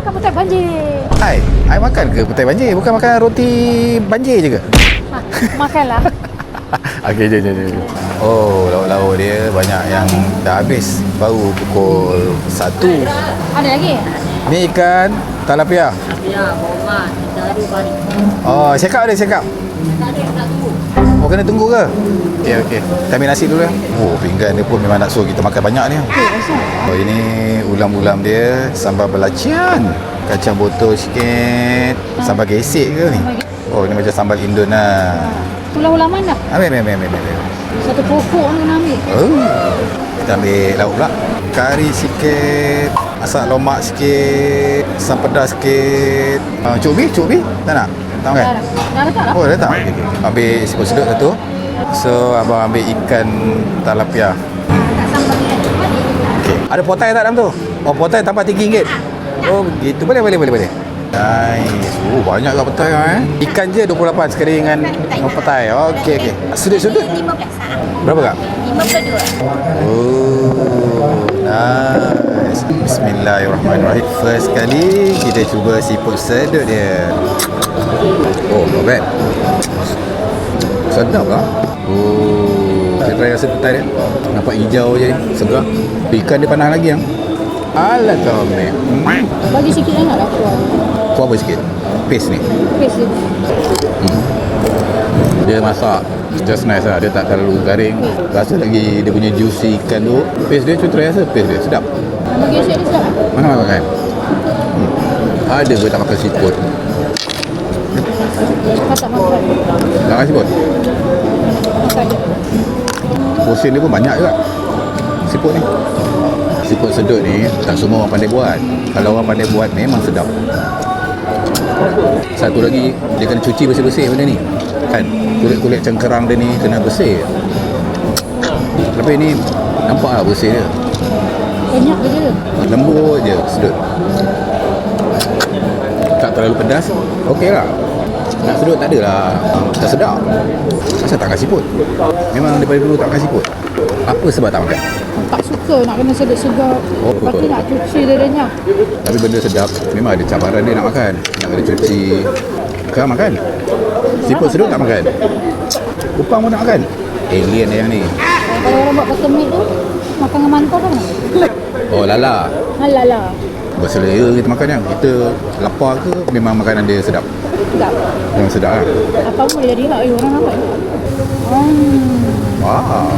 makan petai banjir. I makan ke petai banjir? Bukan makan roti banjir je ke? Makanlah. Okey, jom. Oh, lauk-lauk dia banyak yang dah habis. Baru pukul 1. Ada lagi? Ni ikan talapia. Ya, bomat, kita ada balik. Oh, cakap. Oh, kena tunggu ke? Okey. Kita ambil nasi dulu ya. Oh, pinggan dia pun memang nak suruh kita makan banyak ni. Oh, ini ulam-ulam dia, sambal belacan, kacang botol sikit, sambal gesek ke ni? Oh, ini macam sambal Indon lah. Ulam-ulam mana? Ambil. Satu pokok ni kena ambil. Oh. Kita ambil lauk pula. Kari sikit, masak lomak sikit, asam pedas sikit. Cuk bi? Tak nak? Tak makan? Dah letak lah. Oh, dah tak? Okay. Ambil siput sedut satu. So, abang ambil ikan talapia. Tak sambal ni. Okey. Ada potai tak dalam tu? Oh, potai tambah RM3. Oh, begitu. Boleh. Nice. Oh, banyak lah petai lah Ikan je 28 sekali dengan petai. Okey. Sudut-sudut 15. berapa kak? 52. Oh, nice. Bismillahirrahmanirrahim. First kali kita cuba siput sedut dia. Oh, not bad. Sedap lah. Oh, saya try rasa petai dia. Nampak hijau je ni, segar. Ikan dia panas lagi yang. Alah kau ambil. Bagi sikit nak lah kuah. Kuah apa sikit? Paste ni. Paste dia. Dia masak just nice lah. Dia tak terlalu garing. Rasa lagi dia punya juicy ikan tu. Paste dia, cuba try rasa paste dia. Sedap. Bagi sikit dia sedap. Mana makan? Ada ke tak makan siput? Tak makan. Tak makan siput? Makan dia. Portion dia pun banyak juga siput ni. Siput sedut ni tak semua orang pandai buat. Kalau orang pandai buat memang sedap. Satu lagi, dia kena cuci bersih-bersih benda ni kan. Kulit-kulit cengkerang dia ni kena bersih. Tapi ni nampak lah bersih dia. Banyak je. Lembut je sedut. Tak terlalu pedas. Okey lah. Nak sedut tak adalah tak sedap. Asal tak kasi siput? Memang daripada dulu tak kasi siput. Apa sebab tak makan? Tak suka nak kena sedap-sedap. Oh, Lepas tu betul. nak cuci dadanya. Tapi benda sedap memang ada cabaran dia nak makan. Nak kena cuci. Kau makan? Siput sedut tak makan? Upang pun tak makan? Alien dia yang ni. Kalau orang buat bottom meat tu, makan dengan mantau kan? Oh, lala. Halala. Berselera kita makan yang. Kita lapar ke memang makanan dia sedap? Sedap. Memang sedap lah. Apa pun boleh jadi lah. Orang nampak. Wow.